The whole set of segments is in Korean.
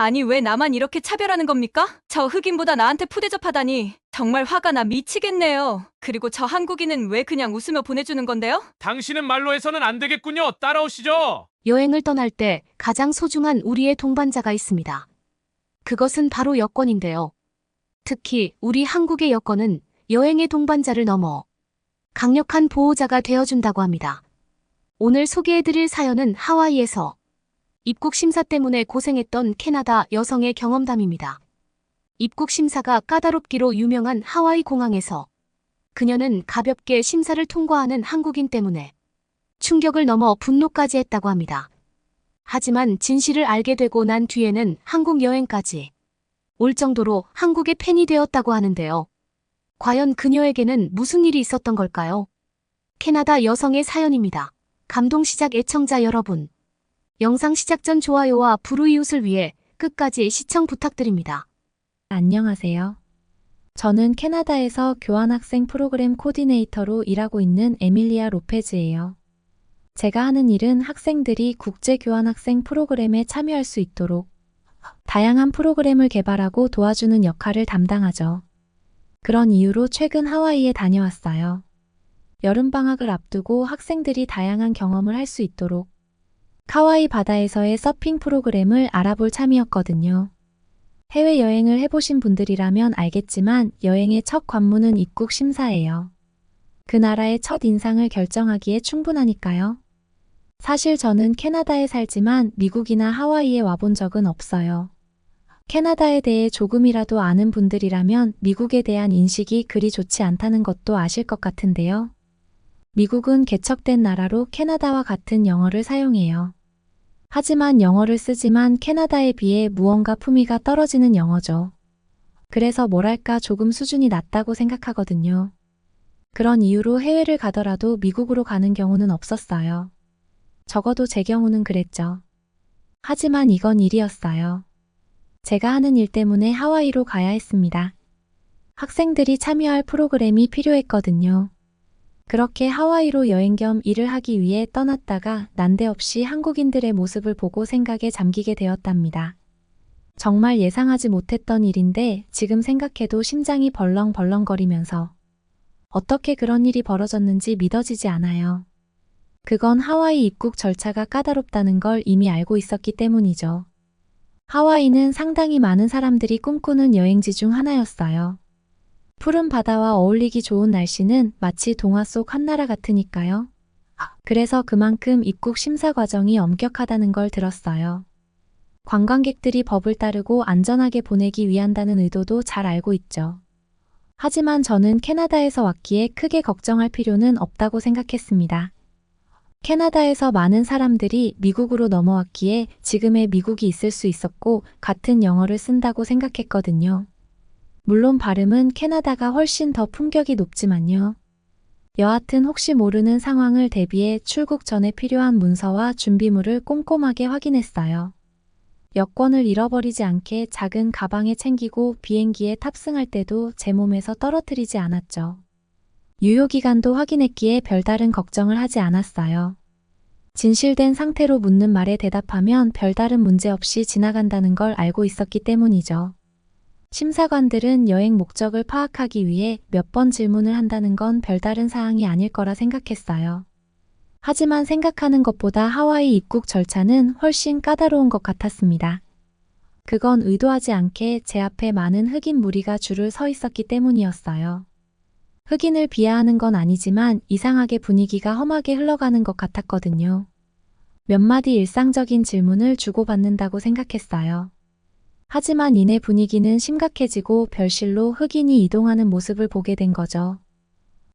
아니, 왜 나만 이렇게 차별하는 겁니까? 저 흑인보다 나한테 푸대접하다니 정말 화가 나 미치겠네요. 그리고 저 한국인은 왜 그냥 웃으며 보내주는 건데요? 당신은 말로 해서는 안 되겠군요. 따라오시죠. 여행을 떠날 때 가장 소중한 우리의 동반자가 있습니다. 그것은 바로 여권인데요. 특히 우리 한국의 여권은 여행의 동반자를 넘어 강력한 보호자가 되어준다고 합니다. 오늘 소개해드릴 사연은 하와이에서 입국 심사 때문에 고생했던 캐나다 여성의 경험담입니다. 입국 심사가 까다롭기로 유명한 하와이 공항에서 그녀는 가볍게 심사를 통과하는 한국인 때문에 충격을 넘어 분노까지 했다고 합니다. 하지만 진실을 알게 되고 난 뒤에는 한국 여행까지 올 정도로 한국의 팬이 되었다고 하는데요. 과연 그녀에게는 무슨 일이 있었던 걸까요? 캐나다 여성의 사연입니다. 감동시작 애청자 여러분. 영상 시작 전 좋아요와 불우이웃을 위해 끝까지 시청 부탁드립니다. 안녕하세요. 저는 캐나다에서 교환학생 프로그램 코디네이터로 일하고 있는 에밀리아 로페즈예요. 제가 하는 일은 학생들이 국제 교환학생 프로그램에 참여할 수 있도록 다양한 프로그램을 개발하고 도와주는 역할을 담당하죠. 그런 이유로 최근 하와이에 다녀왔어요. 여름방학을 앞두고 학생들이 다양한 경험을 할 수 있도록 하와이 바다에서의 서핑 프로그램을 알아볼 참이었거든요. 해외여행을 해보신 분들이라면 알겠지만 여행의 첫 관문은 입국 심사예요. 그 나라의 첫 인상을 결정하기에 충분하니까요. 사실 저는 캐나다에 살지만 미국이나 하와이에 와본 적은 없어요. 캐나다에 대해 조금이라도 아는 분들이라면 미국에 대한 인식이 그리 좋지 않다는 것도 아실 것 같은데요. 미국은 개척된 나라로 캐나다와 같은 영어를 사용해요. 하지만 영어를 쓰지만 캐나다에 비해 무언가 품위가 떨어지는 영어죠. 그래서 뭐랄까 조금 수준이 낮다고 생각하거든요. 그런 이유로 해외를 가더라도 미국으로 가는 경우는 없었어요. 적어도 제 경우는 그랬죠. 하지만 이건 일이었어요. 제가 하는 일 때문에 하와이로 가야 했습니다. 학생들이 참여할 프로그램이 필요했거든요. 그렇게 하와이로 여행 겸 일을 하기 위해 떠났다가 난데없이 한국인들의 모습을 보고 생각에 잠기게 되었답니다. 정말 예상하지 못했던 일인데 지금 생각해도 심장이 벌렁벌렁거리면서 어떻게 그런 일이 벌어졌는지 믿어지지 않아요. 그건 하와이 입국 절차가 까다롭다는 걸 이미 알고 있었기 때문이죠. 하와이는 상당히 많은 사람들이 꿈꾸는 여행지 중 하나였어요. 푸른 바다와 어울리기 좋은 날씨는 마치 동화 속 한나라 같으니까요. 그래서 그만큼 입국 심사 과정이 엄격하다는 걸 들었어요. 관광객들이 법을 따르고 안전하게 보내기 위한다는 의도도 잘 알고 있죠. 하지만 저는 캐나다에서 왔기에 크게 걱정할 필요는 없다고 생각했습니다. 캐나다에서 많은 사람들이 미국으로 넘어왔기에 지금의 미국이 있을 수 있었고 같은 영어를 쓴다고 생각했거든요. 물론 발음은 캐나다가 훨씬 더 품격이 높지만요. 여하튼 혹시 모르는 상황을 대비해 출국 전에 필요한 문서와 준비물을 꼼꼼하게 확인했어요. 여권을 잃어버리지 않게 작은 가방에 챙기고 비행기에 탑승할 때도 제 몸에서 떨어뜨리지 않았죠. 유효기간도 확인했기에 별다른 걱정을 하지 않았어요. 진실된 상태로 묻는 말에 대답하면 별다른 문제 없이 지나간다는 걸 알고 있었기 때문이죠. 심사관들은 여행 목적을 파악하기 위해 몇 번 질문을 한다는 건 별다른 사항이 아닐 거라 생각했어요. 하지만 생각하는 것보다 하와이 입국 절차는 훨씬 까다로운 것 같았습니다. 그건 의도하지 않게 제 앞에 많은 흑인 무리가 줄을 서 있었기 때문이었어요. 흑인을 비하하는 건 아니지만 이상하게 분위기가 험하게 흘러가는 것 같았거든요. 몇 마디 일상적인 질문을 주고받는다고 생각했어요. 하지만 이내 분위기는 심각해지고 별실로 흑인이 이동하는 모습을 보게 된 거죠.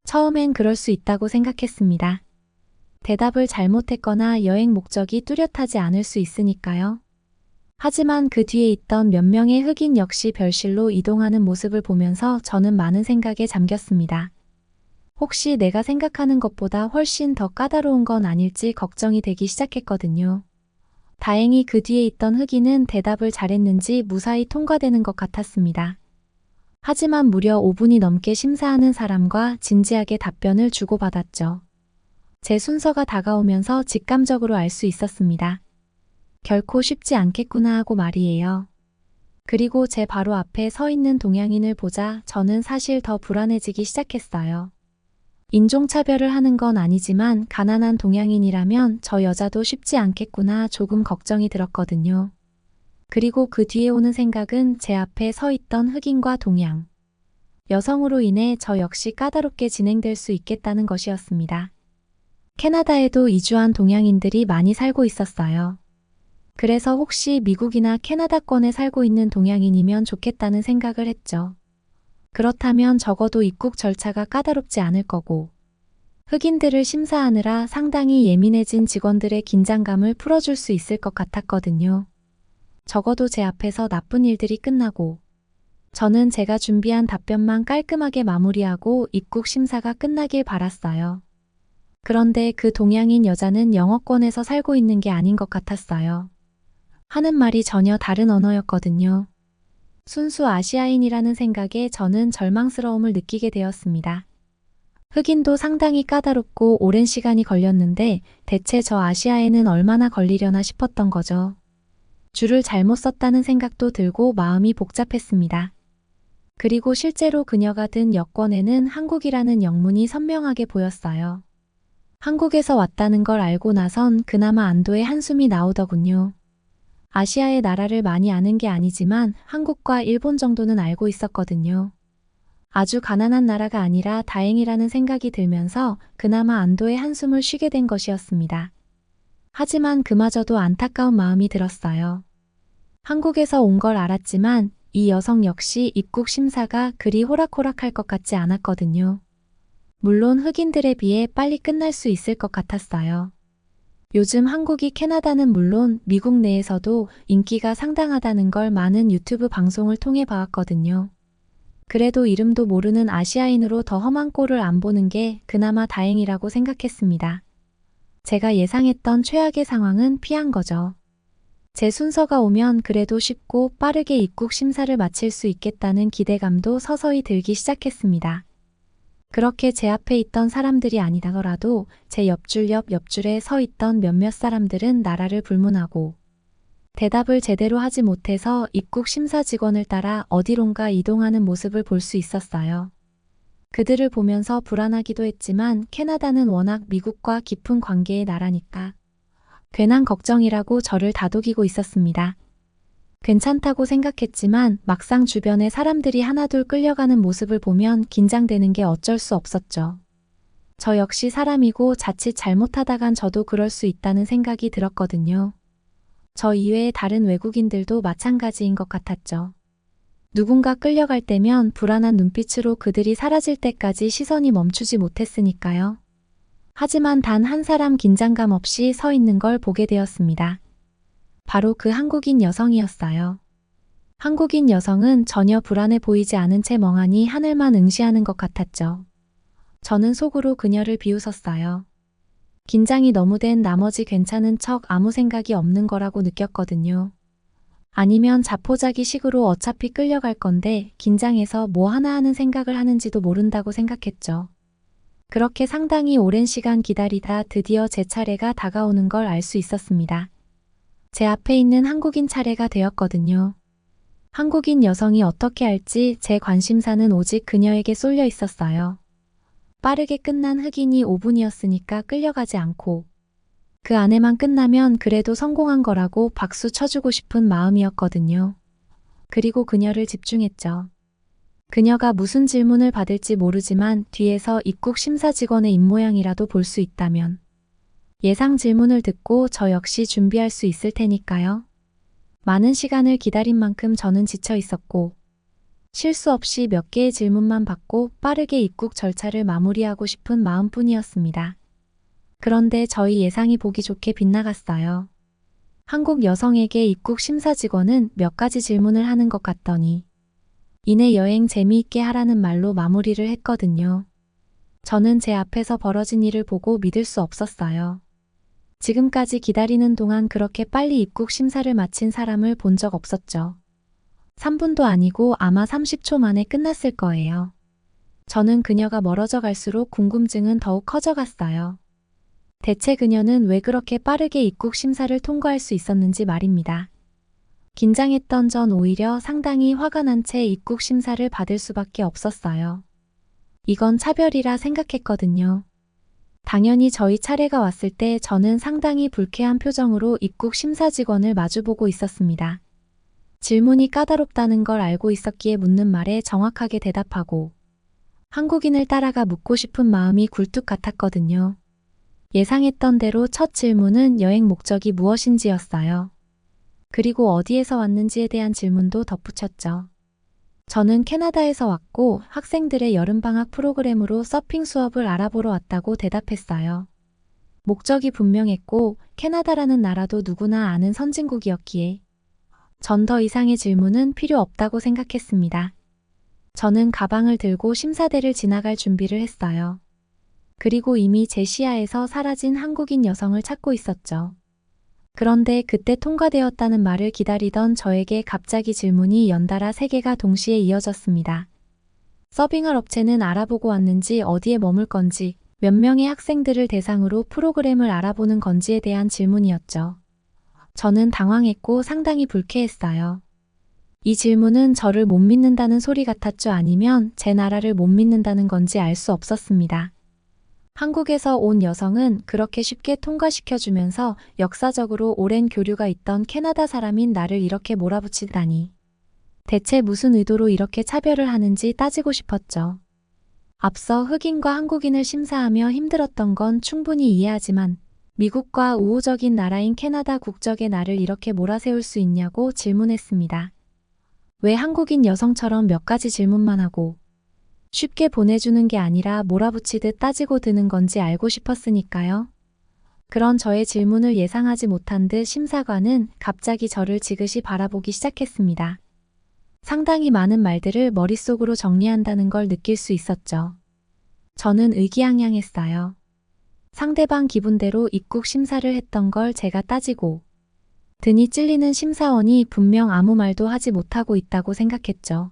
처음엔 그럴 수 있다고 생각했습니다. 대답을 잘못했거나 여행 목적이 뚜렷하지 않을 수 있으니까요. 하지만 그 뒤에 있던 몇 명의 흑인 역시 별실로 이동하는 모습을 보면서 저는 많은 생각에 잠겼습니다. 혹시 내가 생각하는 것보다 훨씬 더 까다로운 건 아닐지 걱정이 되기 시작했거든요. 다행히 그 뒤에 있던 흑인은 대답을 잘했는지 무사히 통과되는 것 같았습니다. 하지만 무려 5분이 넘게 심사하는 사람과 진지하게 답변을 주고받았죠. 제 순서가 다가오면서 직감적으로 알 수 있었습니다. 결코 쉽지 않겠구나 하고 말이에요. 그리고 제 바로 앞에 서 있는 동양인을 보자 저는 사실 더 불안해지기 시작했어요. 인종차별을 하는 건 아니지만 가난한 동양인이라면 저 여자도 쉽지 않겠구나 조금 걱정이 들었거든요. 그리고 그 뒤에 오는 생각은 제 앞에 서 있던 흑인과 동양, 여성으로 인해 저 역시 까다롭게 진행될 수 있겠다는 것이었습니다. 캐나다에도 이주한 동양인들이 많이 살고 있었어요. 그래서 혹시 미국이나 캐나다권에 살고 있는 동양인이면 좋겠다는 생각을 했죠. 그렇다면 적어도 입국 절차가 까다롭지 않을 거고, 흑인들을 심사하느라 상당히 예민해진 직원들의 긴장감을 풀어줄 수 있을 것 같았거든요. 적어도 제 앞에서 나쁜 일들이 끝나고, 저는 제가 준비한 답변만 깔끔하게 마무리하고 입국 심사가 끝나길 바랐어요. 그런데 그 동양인 여자는 영어권에서 살고 있는 게 아닌 것 같았어요. 하는 말이 전혀 다른 언어였거든요. 순수 아시아인이라는 생각에 저는 절망스러움을 느끼게 되었습니다. 흑인도 상당히 까다롭고 오랜 시간이 걸렸는데 대체 저 아시아에는 얼마나 걸리려나 싶었던 거죠. 줄을 잘못 썼다는 생각도 들고 마음이 복잡했습니다. 그리고 실제로 그녀가 든 여권에는 한국이라는 영문이 선명하게 보였어요. 한국에서 왔다는 걸 알고 나선 그나마 안도의 한숨이 나오더군요. 아시아의 나라를 많이 아는 게 아니지만 한국과 일본 정도는 알고 있었거든요. 아주 가난한 나라가 아니라 다행이라는 생각이 들면서 그나마 안도의 한숨을 쉬게 된 것이었습니다. 하지만 그마저도 안타까운 마음이 들었어요. 한국에서 온 걸 알았지만 이 여성 역시 입국 심사가 그리 호락호락할 것 같지 않았거든요. 물론 흑인들에 비해 빨리 끝날 수 있을 것 같았어요. 요즘 한국이 캐나다는 물론 미국 내에서도 인기가 상당하다는 걸 많은 유튜브 방송을 통해 봐왔거든요. 그래도 이름도 모르는 아시아인으로 더 험한 꼴을 안 보는 게 그나마 다행이라고 생각했습니다. 제가 예상했던 최악의 상황은 피한 거죠. 제 순서가 오면 그래도 쉽고 빠르게 입국 심사를 마칠 수 있겠다는 기대감도 서서히 들기 시작했습니다. 그렇게 제 앞에 있던 사람들이 아니더라도 제 옆줄 옆줄에 서 있던 몇몇 사람들은 나라를 불문하고 대답을 제대로 하지 못해서 입국 심사 직원을 따라 어디론가 이동하는 모습을 볼 수 있었어요. 그들을 보면서 불안하기도 했지만 캐나다는 워낙 미국과 깊은 관계의 나라니까 괜한 걱정이라고 저를 다독이고 있었습니다. 괜찮다고 생각했지만 막상 주변에 사람들이 하나둘 끌려가는 모습을 보면 긴장되는 게 어쩔 수 없었죠. 저 역시 사람이고 자칫 잘못하다간 저도 그럴 수 있다는 생각이 들었거든요. 저 이외의 다른 외국인들도 마찬가지인 것 같았죠. 누군가 끌려갈 때면 불안한 눈빛으로 그들이 사라질 때까지 시선이 멈추지 못했으니까요. 하지만 단 한 사람 긴장감 없이 서 있는 걸 보게 되었습니다. 바로 그 한국인 여성이었어요. 한국인 여성은 전혀 불안해 보이지 않은 채 멍하니 하늘만 응시하는 것 같았죠. 저는 속으로 그녀를 비웃었어요. 긴장이 너무 된 나머지 괜찮은 척 아무 생각이 없는 거라고 느꼈거든요. 아니면 자포자기식으로 어차피 끌려갈 건데 긴장해서 뭐 하나 하는 생각을 하는지도 모른다고 생각했죠. 그렇게 상당히 오랜 시간 기다리다 드디어 제 차례가 다가오는 걸 알 수 있었습니다. 제 앞에 있는 한국인 차례가 되었거든요. 한국인 여성이 어떻게 할지 제 관심사는 오직 그녀에게 쏠려 있었어요. 빠르게 끝난 흑인이 5분이었으니까 끌려가지 않고 그 안에만 끝나면 그래도 성공한 거라고 박수 쳐주고 싶은 마음이었거든요. 그리고 그녀를 집중했죠. 그녀가 무슨 질문을 받을지 모르지만 뒤에서 입국 심사 직원의 입모양이라도 볼 수 있다면 예상 질문을 듣고 저 역시 준비할 수 있을 테니까요. 많은 시간을 기다린 만큼 저는 지쳐 있었고 실수 없이 몇 개의 질문만 받고 빠르게 입국 절차를 마무리하고 싶은 마음뿐이었습니다. 그런데 저희 예상이 보기 좋게 빗나갔어요. 한국 여성에게 입국 심사 직원은 몇 가지 질문을 하는 것 같더니 이내 여행 재미있게 하라는 말로 마무리를 했거든요. 저는 제 앞에서 벌어진 일을 보고 믿을 수 없었어요. 지금까지 기다리는 동안 그렇게 빨리 입국 심사를 마친 사람을 본 적 없었죠. 3분도 아니고 아마 30초 만에 끝났을 거예요. 저는 그녀가 멀어져 갈수록 궁금증은 더욱 커져갔어요. 대체 그녀는 왜 그렇게 빠르게 입국 심사를 통과할 수 있었는지 말입니다. 긴장했던 전 오히려 상당히 화가 난 채 입국 심사를 받을 수밖에 없었어요. 이건 차별이라 생각했거든요. 당연히 저희 차례가 왔을 때 저는 상당히 불쾌한 표정으로 입국 심사 직원을 마주보고 있었습니다. 질문이 까다롭다는 걸 알고 있었기에 묻는 말에 정확하게 대답하고 한국인을 따라가 묻고 싶은 마음이 굴뚝 같았거든요. 예상했던 대로 첫 질문은 여행 목적이 무엇인지였어요. 그리고 어디에서 왔는지에 대한 질문도 덧붙였죠. 저는 캐나다에서 왔고 학생들의 여름방학 프로그램으로 서핑 수업을 알아보러 왔다고 대답했어요. 목적이 분명했고 캐나다라는 나라도 누구나 아는 선진국이었기에 전 더 이상의 질문은 필요 없다고 생각했습니다. 저는 가방을 들고 심사대를 지나갈 준비를 했어요. 그리고 이미 제 시야에서 사라진 한국인 여성을 찾고 있었죠. 그런데 그때 통과되었다는 말을 기다리던 저에게 갑자기 질문이 연달아 3개가 동시에 이어졌습니다. 서빙할 업체는 알아보고 왔는지, 어디에 머물 건지, 몇 명의 학생들을 대상으로 프로그램을 알아보는 건지에 대한 질문이었죠. 저는 당황했고 상당히 불쾌했어요. 이 질문은 저를 못 믿는다는 소리 같았죠. 아니면 제 나라를 못 믿는다는 건지 알 수 없었습니다. 한국에서 온 여성은 그렇게 쉽게 통과시켜주면서 역사적으로 오랜 교류가 있던 캐나다 사람인 나를 이렇게 몰아붙이다니. 대체 무슨 의도로 이렇게 차별을 하는지 따지고 싶었죠. 앞서 흑인과 한국인을 심사하며 힘들었던 건 충분히 이해하지만 미국과 우호적인 나라인 캐나다 국적의 나를 이렇게 몰아세울 수 있냐고 질문했습니다. 왜 한국인 여성처럼 몇 가지 질문만 하고 쉽게 보내주는 게 아니라 몰아붙이듯 따지고 드는 건지 알고 싶었으니까요. 그런 저의 질문을 예상하지 못한 듯 심사관은 갑자기 저를 지그시 바라보기 시작했습니다. 상당히 많은 말들을 머릿속으로 정리한다는 걸 느낄 수 있었죠. 저는 의기양양했어요. 상대방 기분대로 입국 심사를 했던 걸 제가 따지고 등이 찔리는 심사원이 분명 아무 말도 하지 못하고 있다고 생각했죠.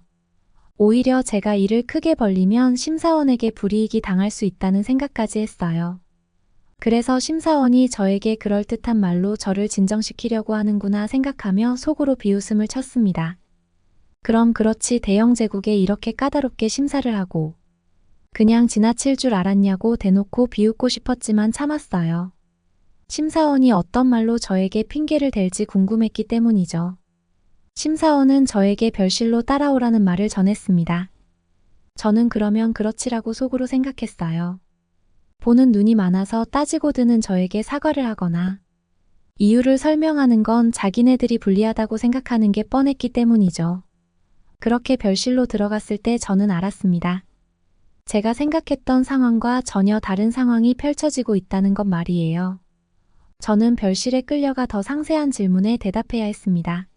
오히려 제가 이를 크게 벌리면 심사원에게 불이익이 당할 수 있다는 생각까지 했어요. 그래서 심사원이 저에게 그럴듯한 말로 저를 진정시키려고 하는구나 생각하며 속으로 비웃음을 쳤습니다. 그럼 그렇지 대영 제국에 이렇게 까다롭게 심사를 하고 그냥 지나칠 줄 알았냐고 대놓고 비웃고 싶었지만 참았어요. 심사원이 어떤 말로 저에게 핑계를 댈지 궁금했기 때문이죠. 심사원은 저에게 별실로 따라오라는 말을 전했습니다. 저는 그러면 그렇지라고 속으로 생각했어요. 보는 눈이 많아서 따지고 드는 저에게 사과를 하거나 이유를 설명하는 건 자기네들이 불리하다고 생각하는 게 뻔했기 때문이죠. 그렇게 별실로 들어갔을 때 저는 알았습니다. 제가 생각했던 상황과 전혀 다른 상황이 펼쳐지고 있다는 것 말이에요. 저는 별실에 끌려가 더 상세한 질문에 대답해야 했습니다.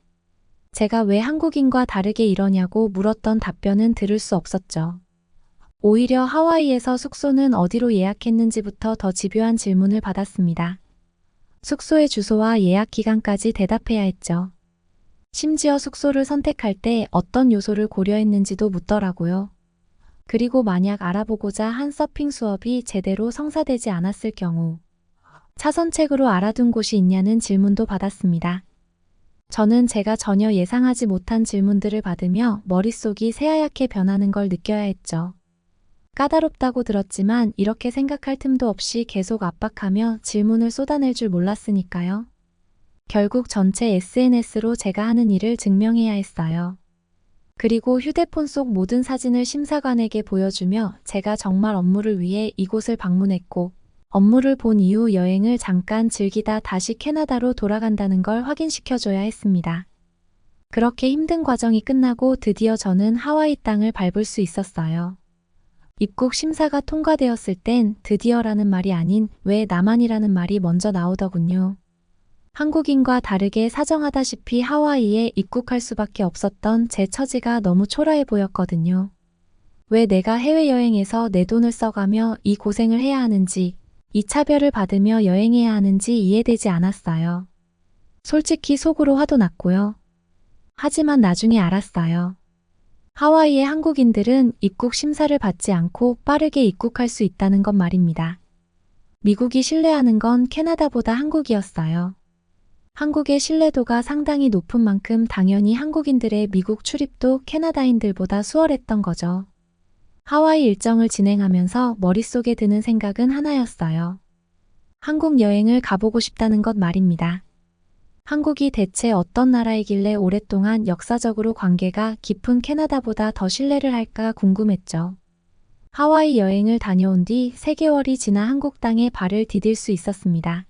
제가 왜 한국인과 다르게 이러냐고 물었던 답변은 들을 수 없었죠. 오히려 하와이에서 숙소는 어디로 예약했는지부터 더 집요한 질문을 받았습니다. 숙소의 주소와 예약 기간까지 대답해야 했죠. 심지어 숙소를 선택할 때 어떤 요소를 고려했는지도 묻더라고요. 그리고 만약 알아보고자 한 서핑 수업이 제대로 성사되지 않았을 경우 차선책으로 알아둔 곳이 있냐는 질문도 받았습니다. 저는 제가 전혀 예상하지 못한 질문들을 받으며 머릿속이 새하얗게 변하는 걸 느껴야 했죠. 까다롭다고 들었지만 이렇게 생각할 틈도 없이 계속 압박하며 질문을 쏟아낼 줄 몰랐으니까요. 결국 전체 SNS로 제가 하는 일을 증명해야 했어요. 그리고 휴대폰 속 모든 사진을 심사관에게 보여주며 제가 정말 업무를 위해 이곳을 방문했고 업무를 본 이후 여행을 잠깐 즐기다 다시 캐나다로 돌아간다는 걸 확인시켜줘야 했습니다. 그렇게 힘든 과정이 끝나고 드디어 저는 하와이 땅을 밟을 수 있었어요. 입국 심사가 통과되었을 땐 드디어라는 말이 아닌 왜 나만이라는 말이 먼저 나오더군요. 한국인과 다르게 사정하다시피 하와이에 입국할 수밖에 없었던 제 처지가 너무 초라해 보였거든요. 왜 내가 해외여행에서 내 돈을 써가며 이 고생을 해야 하는지, 이 차별을 받으며 여행해야 하는지 이해되지 않았어요. 솔직히 속으로 화도 났고요. 하지만 나중에 알았어요. 하와이의 한국인들은 입국 심사를 받지 않고 빠르게 입국할 수 있다는 것 말입니다. 미국이 신뢰하는 건 캐나다보다 한국이었어요. 한국의 신뢰도가 상당히 높은 만큼 당연히 한국인들의 미국 출입도 캐나다인들보다 수월했던 거죠. 하와이 일정을 진행하면서 머릿속에 드는 생각은 하나였어요. 한국 여행을 가보고 싶다는 것 말입니다. 한국이 대체 어떤 나라이길래 오랫동안 역사적으로 관계가 깊은 캐나다보다 더 신뢰를 할까 궁금했죠. 하와이 여행을 다녀온 뒤 3개월이 지나 한국 땅에 발을 디딜 수 있었습니다.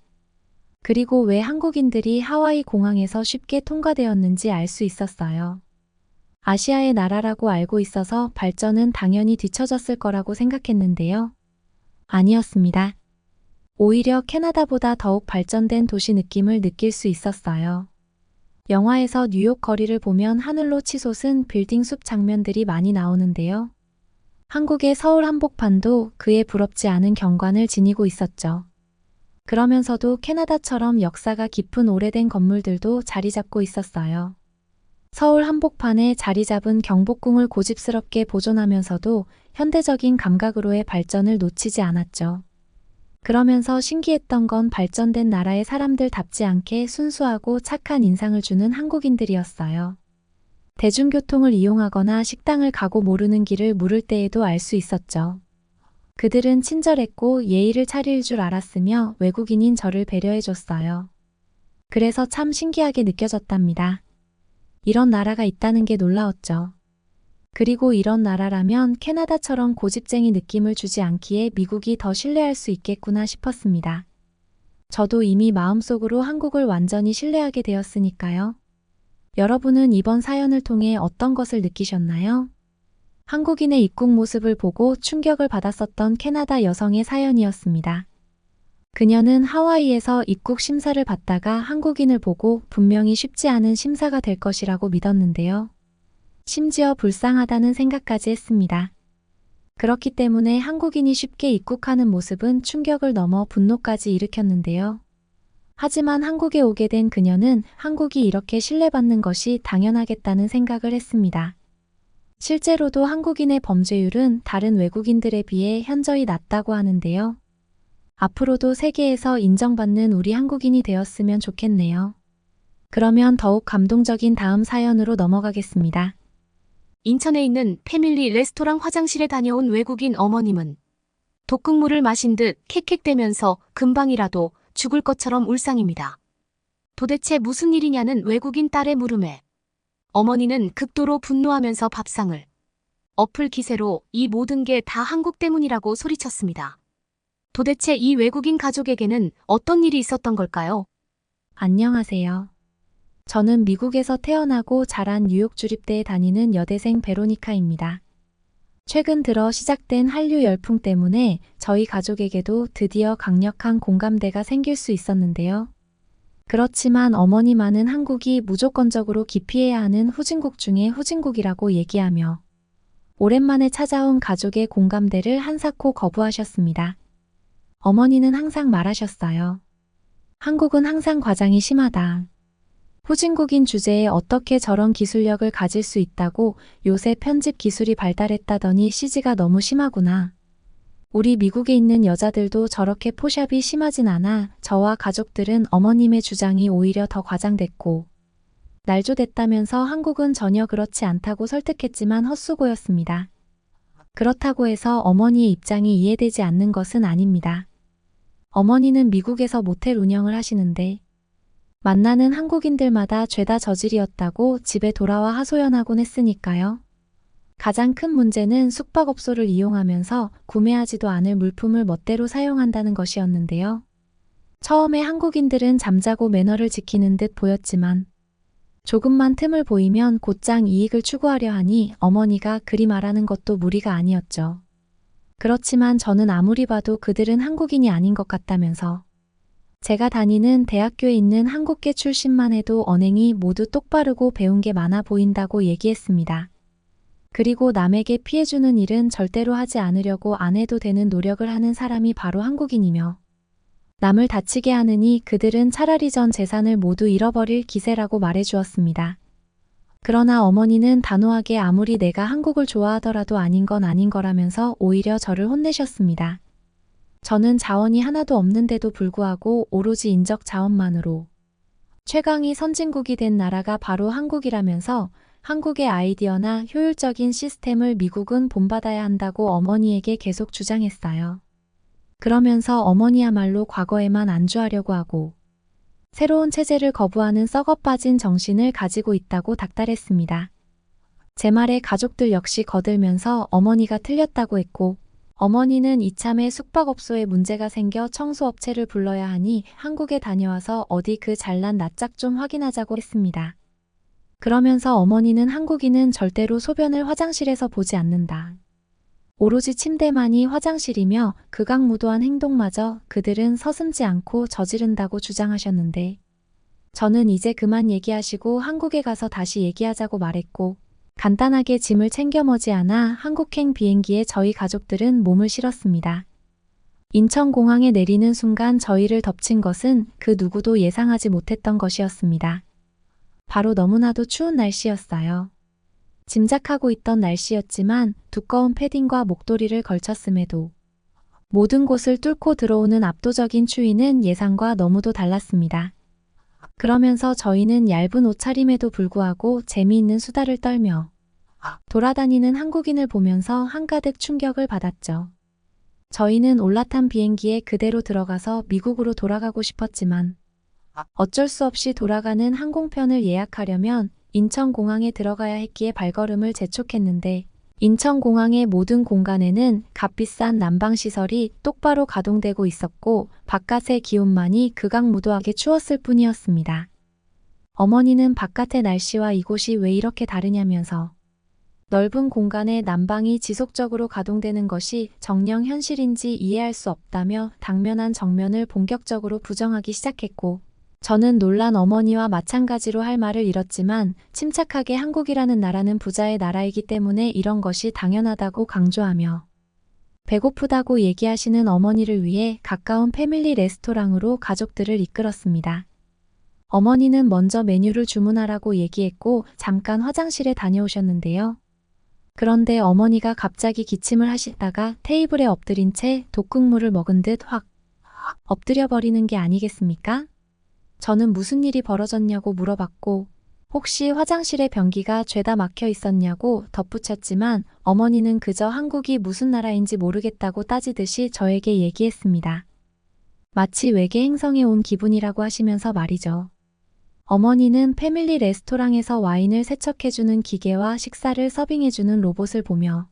그리고 왜 한국인들이 하와이 공항에서 쉽게 통과되었는지 알 수 있었어요. 아시아의 나라라고 알고 있어서 발전은 당연히 뒤처졌을 거라고 생각했는데요. 아니었습니다. 오히려 캐나다보다 더욱 발전된 도시 느낌을 느낄 수 있었어요. 영화에서 뉴욕 거리를 보면 하늘로 치솟은 빌딩 숲 장면들이 많이 나오는데요. 한국의 서울 한복판도 그에 부럽지 않은 경관을 지니고 있었죠. 그러면서도 캐나다처럼 역사가 깊은 오래된 건물들도 자리 잡고 있었어요. 서울 한복판에 자리 잡은 경복궁을 고집스럽게 보존하면서도 현대적인 감각으로의 발전을 놓치지 않았죠. 그러면서 신기했던 건 발전된 나라의 사람들답지 않게 순수하고 착한 인상을 주는 한국인들이었어요. 대중교통을 이용하거나 식당을 가고 모르는 길을 물을 때에도 알 수 있었죠. 그들은 친절했고 예의를 차릴 줄 알았으며 외국인인 저를 배려해줬어요. 그래서 참 신기하게 느껴졌답니다. 이런 나라가 있다는 게 놀라웠죠. 그리고 이런 나라라면 캐나다처럼 고집쟁이 느낌을 주지 않기에 미국이 더 신뢰할 수 있겠구나 싶었습니다. 저도 이미 마음속으로 한국을 완전히 신뢰하게 되었으니까요. 여러분은 이번 사연을 통해 어떤 것을 느끼셨나요? 한국인의 입국 모습을 보고 충격을 받았었던 캐나다 여성의 사연이었습니다. 그녀는 하와이에서 입국 심사를 받다가 한국인을 보고 분명히 쉽지 않은 심사가 될 것이라고 믿었는데요. 심지어 불쌍하다는 생각까지 했습니다. 그렇기 때문에 한국인이 쉽게 입국하는 모습은 충격을 넘어 분노까지 일으켰는데요. 하지만 한국에 오게 된 그녀는 한국이 이렇게 신뢰받는 것이 당연하겠다는 생각을 했습니다. 실제로도 한국인의 범죄율은 다른 외국인들에 비해 현저히 낮다고 하는데요. 앞으로도 세계에서 인정받는 우리 한국인이 되었으면 좋겠네요. 그러면 더욱 감동적인 다음 사연으로 넘어가겠습니다. 인천에 있는 패밀리 레스토랑 화장실에 다녀온 외국인 어머님은 독극물을 마신 듯 캑캑대면서 금방이라도 죽을 것처럼 울상입니다. 도대체 무슨 일이냐는 외국인 딸의 물음에 어머니는 극도로 분노하면서 밥상을 엎을 기세로 이 모든 게 다 한국 때문이라고 소리쳤습니다. 도대체 이 외국인 가족에게는 어떤 일이 있었던 걸까요? 안녕하세요. 저는 미국에서 태어나고 자란 뉴욕 주립대에 다니는 여대생 베로니카입니다. 최근 들어 시작된 한류 열풍 때문에 저희 가족에게도 드디어 강력한 공감대가 생길 수 있었는데요. 그렇지만 어머니만은 한국이 무조건적으로 기피해야 하는 후진국 중에 후진국이라고 얘기하며 오랜만에 찾아온 가족의 공감대를 한사코 거부하셨습니다. 어머니는 항상 말하셨어요. 한국은 항상 과장이 심하다. 후진국인 주제에 어떻게 저런 기술력을 가질 수 있다고 요새 편집 기술이 발달했다더니 CG가 너무 심하구나. 우리 미국에 있는 여자들도 저렇게 포샵이 심하진 않아 저와 가족들은 어머님의 주장이 오히려 더 과장됐고 날조됐다면서 한국은 전혀 그렇지 않다고 설득했지만 헛수고였습니다. 그렇다고 해서 어머니의 입장이 이해되지 않는 것은 아닙니다. 어머니는 미국에서 모텔 운영을 하시는데 만나는 한국인들마다 죄다 저질이었다고 집에 돌아와 하소연하곤 했으니까요. 가장 큰 문제는 숙박업소를 이용하면서 구매하지도 않을 물품을 멋대로 사용한다는 것이었는데요. 처음에 한국인들은 잠자고 매너를 지키는 듯 보였지만 조금만 틈을 보이면 곧장 이익을 추구하려 하니 어머니가 그리 말하는 것도 무리가 아니었죠. 그렇지만 저는 아무리 봐도 그들은 한국인이 아닌 것 같다면서 제가 다니는 대학교에 있는 한국계 출신만 해도 언행이 모두 똑바르고 배운 게 많아 보인다고 얘기했습니다. 그리고 남에게 피해주는 일은 절대로 하지 않으려고 안 해도 되는 노력을 하는 사람이 바로 한국인이며 남을 다치게 하느니 그들은 차라리 전 재산을 모두 잃어버릴 기세라고 말해주었습니다. 그러나 어머니는 단호하게 아무리 내가 한국을 좋아하더라도 아닌 건 아닌 거라면서 오히려 저를 혼내셨습니다. 저는 자원이 하나도 없는데도 불구하고 오로지 인적 자원만으로 최강의 선진국이 된 나라가 바로 한국이라면서 한국의 아이디어나 효율적인 시스템을 미국은 본받아야 한다고 어머니에게 계속 주장했어요. 그러면서 어머니야말로 과거에만 안주하려고 하고 새로운 체제를 거부하는 썩어빠진 정신을 가지고 있다고 닥달했습니다. 제 말에 가족들 역시 거들면서 어머니가 틀렸다고 했고, 어머니는 이참에 숙박업소에 문제가 생겨 청소업체를 불러야 하니 한국에 다녀와서 어디 그 잘난 낯짝 좀 확인하자고 했습니다. 그러면서 어머니는 한국인은 절대로 소변을 화장실에서 보지 않는다. 오로지 침대만이 화장실이며 극악무도한 행동마저 그들은 서슴지 않고 저지른다고 주장하셨는데, 저는 이제 그만 얘기하시고 한국에 가서 다시 얘기하자고 말했고, 간단하게 짐을 챙겨 머지않아 한국행 비행기에 저희 가족들은 몸을 실었습니다. 인천공항에 내리는 순간 저희를 덮친 것은 그 누구도 예상하지 못했던 것이었습니다. 바로 너무나도 추운 날씨였어요. 짐작하고 있던 날씨였지만 두꺼운 패딩과 목도리를 걸쳤음에도 모든 곳을 뚫고 들어오는 압도적인 추위는 예상과 너무도 달랐습니다. 그러면서 저희는 얇은 옷차림에도 불구하고 재미있는 수다를 떨며 돌아다니는 한국인을 보면서 한가득 충격을 받았죠. 저희는 올라탄 비행기에 그대로 들어가서 미국으로 돌아가고 싶었지만 어쩔 수 없이 돌아가는 항공편을 예약하려면 인천공항에 들어가야 했기에 발걸음을 재촉했는데, 인천공항의 모든 공간에는 값비싼 난방시설이 똑바로 가동되고 있었고 바깥의 기온만이 극악무도하게 추웠을 뿐이었습니다. 어머니는 바깥의 날씨와 이곳이 왜 이렇게 다르냐면서 넓은 공간에 난방이 지속적으로 가동되는 것이 정녕 현실인지 이해할 수 없다며 당면한 정면을 본격적으로 부정하기 시작했고, 저는 놀란 어머니와 마찬가지로 할 말을 잃었지만 침착하게 한국이라는 나라는 부자의 나라이기 때문에 이런 것이 당연하다고 강조하며 배고프다고 얘기하시는 어머니를 위해 가까운 패밀리 레스토랑으로 가족들을 이끌었습니다. 어머니는 먼저 메뉴를 주문하라고 얘기했고 잠깐 화장실에 다녀오셨는데요. 그런데 어머니가 갑자기 기침을 하시다가 테이블에 엎드린 채 독극물을 먹은 듯 확 엎드려버리는 게 아니겠습니까? 저는 무슨 일이 벌어졌냐고 물어봤고 혹시 화장실에 변기가 죄다 막혀 있었냐고 덧붙였지만 어머니는 그저 한국이 무슨 나라인지 모르겠다고 따지듯이 저에게 얘기했습니다. 마치 외계 행성에 온 기분이라고 하시면서 말이죠. 어머니는 패밀리 레스토랑에서 와인을 세척해주는 기계와 식사를 서빙해주는 로봇을 보며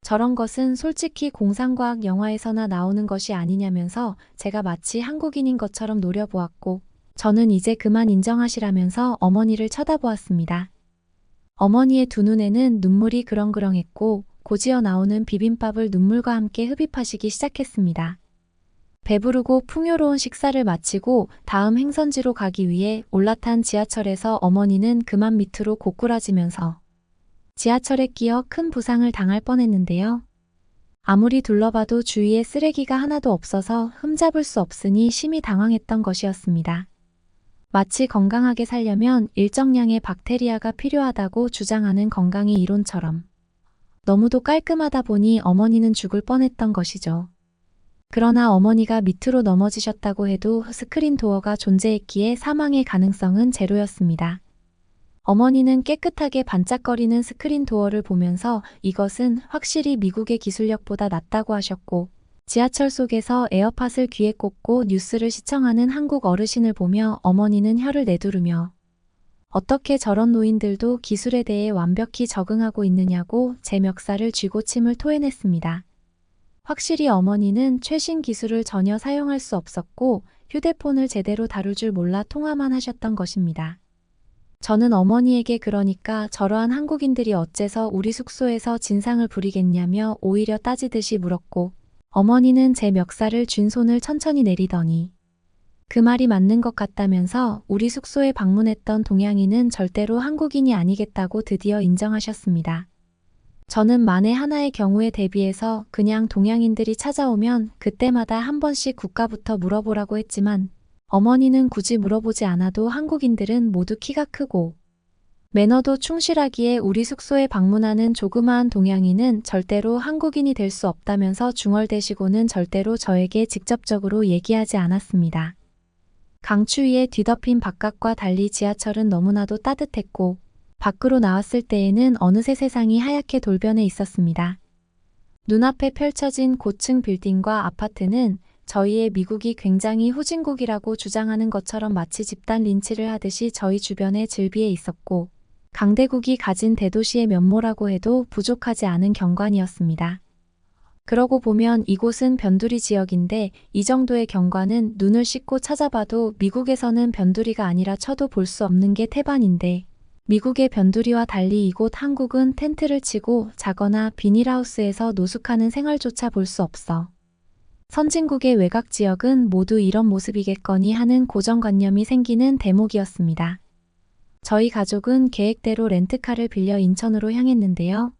저런 것은 솔직히 공상과학 영화에서나 나오는 것이 아니냐면서 제가 마치 한국인인 것처럼 노려보았고 저는 이제 그만 인정하시라면서 어머니를 쳐다보았습니다. 어머니의 두 눈에는 눈물이 그렁그렁했고 고지어 나오는 비빔밥을 눈물과 함께 흡입하시기 시작했습니다. 배부르고 풍요로운 식사를 마치고 다음 행선지로 가기 위해 올라탄 지하철에서 어머니는 그만 밑으로 고꾸라지면서 지하철에 끼어 큰 부상을 당할 뻔했는데요. 아무리 둘러봐도 주위에 쓰레기가 하나도 없어서 흠잡을 수 없으니 심히 당황했던 것이었습니다. 마치 건강하게 살려면 일정량의 박테리아가 필요하다고 주장하는 건강의 이론처럼 너무도 깔끔하다 보니 어머니는 죽을 뻔했던 것이죠. 그러나 어머니가 밑으로 넘어지셨다고 해도 스크린 도어가 존재했기에 사망의 가능성은 제로였습니다. 어머니는 깨끗하게 반짝거리는 스크린 도어를 보면서 이것은 확실히 미국의 기술력보다 낫다고 하셨고 지하철 속에서 에어팟을 귀에 꽂고 뉴스를 시청하는 한국 어르신을 보며 어머니는 혀를 내두르며 어떻게 저런 노인들도 기술에 대해 완벽히 적응하고 있느냐고 제 멱살을 쥐고 침을 토해냈습니다. 확실히 어머니는 최신 기술을 전혀 사용할 수 없었고 휴대폰을 제대로 다룰 줄 몰라 통화만 하셨던 것입니다. 저는 어머니에게 그러니까 저러한 한국인들이 어째서 우리 숙소에서 진상을 부리겠냐며 오히려 따지듯이 물었고 어머니는 제 멱살을 쥔 손을 천천히 내리더니 그 말이 맞는 것 같다면서 우리 숙소에 방문했던 동양인은 절대로 한국인이 아니겠다고 드디어 인정하셨습니다. 저는 만에 하나의 경우에 대비해서 그냥 동양인들이 찾아오면 그때마다 한 번씩 국가부터 물어보라고 했지만 어머니는 굳이 물어보지 않아도 한국인들은 모두 키가 크고 매너도 충실하기에 우리 숙소에 방문하는 조그마한 동양인은 절대로 한국인이 될 수 없다면서 중얼대시고는 절대로 저에게 직접적으로 얘기하지 않았습니다. 강추위에 뒤덮인 바깥과 달리 지하철은 너무나도 따뜻했고 밖으로 나왔을 때에는 어느새 세상이 하얗게 돌변해 있었습니다. 눈앞에 펼쳐진 고층 빌딩과 아파트는 저희의 미국이 굉장히 후진국이라고 주장하는 것처럼 마치 집단 린치를 하듯이 저희 주변에 즐비해 있었고 강대국이 가진 대도시의 면모라고 해도 부족하지 않은 경관이었습니다. 그러고 보면 이곳은 변두리 지역인데 이 정도의 경관은 눈을 씻고 찾아봐도 미국에서는 변두리가 아니라 쳐도 볼 수 없는 게 태반인데 미국의 변두리와 달리 이곳 한국은 텐트를 치고 자거나 비닐하우스에서 노숙하는 생활조차 볼 수 없어. 선진국의 외곽 지역은 모두 이런 모습이겠거니 하는 고정관념이 생기는 대목이었습니다. 저희 가족은 계획대로 렌트카를 빌려 인천으로 향했는데요.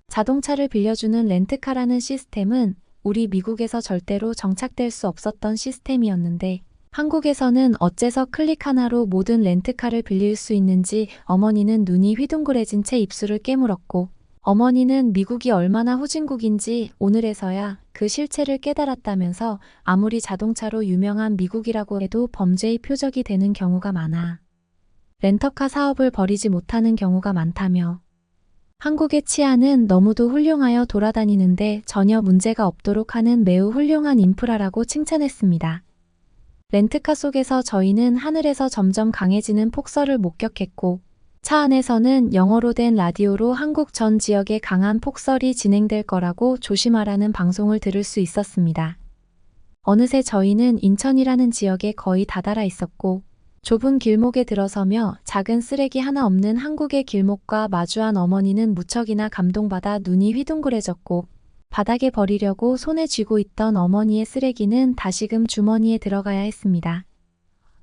자동차를 빌려주는 렌트카라는 시스템은 우리 미국에서 절대로 정착될 수 없었던 시스템이었는데 한국에서는 어째서 클릭 하나로 모든 렌트카를 빌릴 수 있는지 어머니는 눈이 휘둥그레진 채 입술을 깨물었고 어머니는 미국이 얼마나 후진국인지 오늘에서야 그 실체를 깨달았다면서 아무리 자동차로 유명한 미국이라고 해도 범죄의 표적이 되는 경우가 많아 렌터카 사업을 벌이지 못하는 경우가 많다며 한국의 치안은 너무도 훌륭하여 돌아다니는데 전혀 문제가 없도록 하는 매우 훌륭한 인프라라고 칭찬했습니다. 렌트카 속에서 저희는 하늘에서 점점 강해지는 폭설을 목격했고 차 안에서는 영어로 된 라디오로 한국 전 지역에 강한 폭설이 진행될 거라고 조심하라는 방송을 들을 수 있었습니다. 어느새 저희는 인천이라는 지역에 거의 다다라 있었고 좁은 길목에 들어서며 작은 쓰레기 하나 없는 한국의 길목과 마주한 어머니는 무척이나 감동받아 눈이 휘둥그레졌고 바닥에 버리려고 손에 쥐고 있던 어머니의 쓰레기는 다시금 주머니에 들어가야 했습니다.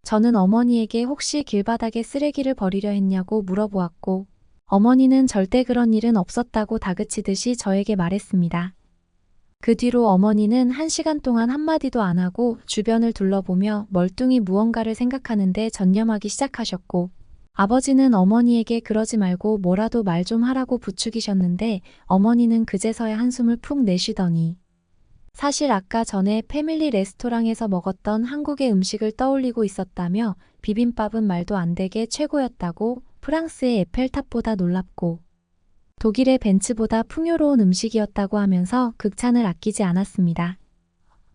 저는 어머니에게 혹시 길바닥에 쓰레기를 버리려 했냐고 물어보았고 어머니는 절대 그런 일은 없었다고 다그치듯이 저에게 말했습니다. 그 뒤로 어머니는 1시간 동안 한마디도 안 하고 주변을 둘러보며 멀뚱히 무언가를 생각하는데 전념하기 시작하셨고 아버지는 어머니에게 그러지 말고 뭐라도 말 좀 하라고 부추기셨는데 어머니는 그제서야 한숨을 푹 내쉬더니 사실 아까 전에 패밀리 레스토랑에서 먹었던 한국의 음식을 떠올리고 있었다며 비빔밥은 말도 안 되게 최고였다고 프랑스의 에펠탑보다 놀랍고 독일의 벤츠보다 풍요로운 음식이었다고 하면서 극찬을 아끼지 않았습니다.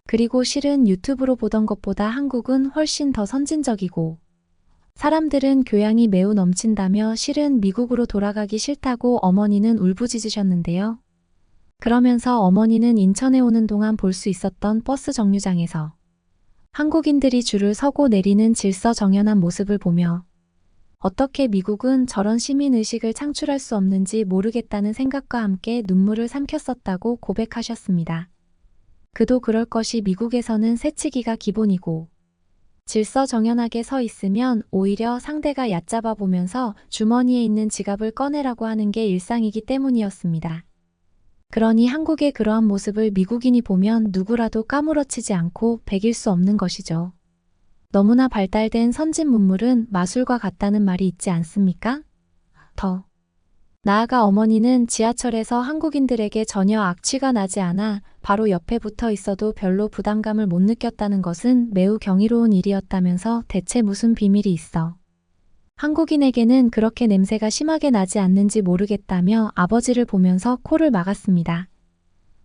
그리고 실은 유튜브로 보던 것보다 한국은 훨씬 더 선진적이고 사람들은 교양이 매우 넘친다며 실은 미국으로 돌아가기 싫다고 어머니는 울부짖으셨는데요. 그러면서 어머니는 인천에 오는 동안 볼 수 있었던 버스 정류장에서 한국인들이 줄을 서고 내리는 질서정연한 모습을 보며 어떻게 미국은 저런 시민의식을 창출할 수 없는지 모르겠다는 생각과 함께 눈물을 삼켰었다고 고백하셨습니다. 그도 그럴 것이 미국에서는 새치기가 기본이고 질서정연하게 서 있으면 오히려 상대가 얕잡아 보면서 주머니에 있는 지갑을 꺼내라고 하는 게 일상이기 때문이었습니다. 그러니 한국의 그러한 모습을 미국인이 보면 누구라도 까무러치지 않고 배길 수 없는 것이죠. 너무나 발달된 선진 문물은 마술과 같다는 말이 있지 않습니까? 더 나아가 어머니는 지하철에서 한국인들에게 전혀 악취가 나지 않아 바로 옆에 붙어 있어도 별로 부담감을 못 느꼈다는 것은 매우 경이로운 일이었다면서 대체 무슨 비밀이 있어 한국인에게는 그렇게 냄새가 심하게 나지 않는지 모르겠다며 아버지를 보면서 코를 막았습니다.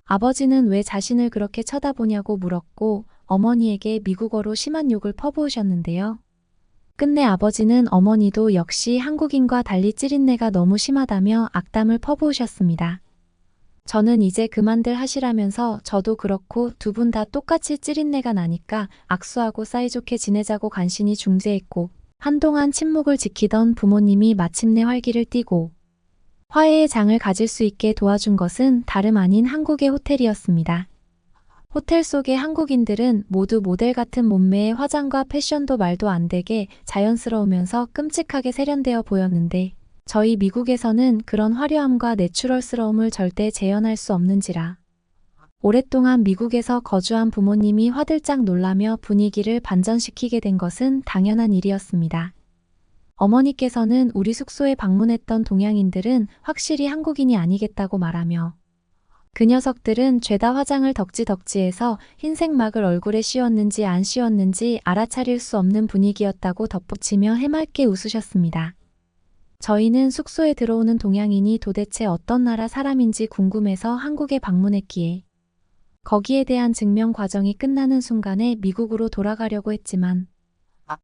아버지는 왜 자신을 그렇게 쳐다보냐고 물었고 어머니에게 미국어로 심한 욕을 퍼부으셨는데요. 끝내 아버지는 어머니도 역시 한국인과 달리 찌린내가 너무 심하다며 악담을 퍼부으셨습니다. 저는 이제 그만들 하시라면서 저도 그렇고 두 분 다 똑같이 찌린내가 나니까 악수하고 사이좋게 지내자고 간신히 중재했고 한동안 침묵을 지키던 부모님이 마침내 활기를 띠고 화해의 장을 가질 수 있게 도와준 것은 다름 아닌 한국의 호텔이었습니다. 호텔 속의 한국인들은 모두 모델 같은 몸매의 화장과 패션도 말도 안 되게 자연스러우면서 끔찍하게 세련되어 보였는데 저희 미국에서는 그런 화려함과 내추럴스러움을 절대 재현할 수 없는지라. 오랫동안 미국에서 거주한 부모님이 화들짝 놀라며 분위기를 반전시키게 된 것은 당연한 일이었습니다. 어머니께서는 우리 숙소에 방문했던 동양인들은 확실히 한국인이 아니겠다고 말하며 그 녀석들은 죄다 화장을 덕지덕지해서 흰색 막을 얼굴에 씌웠는지 안 씌웠는지 알아차릴 수 없는 분위기였다고 덧붙이며 해맑게 웃으셨습니다. 저희는 숙소에 들어오는 동양인이 도대체 어떤 나라 사람인지 궁금해서 한국에 방문했기에 거기에 대한 증명 과정이 끝나는 순간에 미국으로 돌아가려고 했지만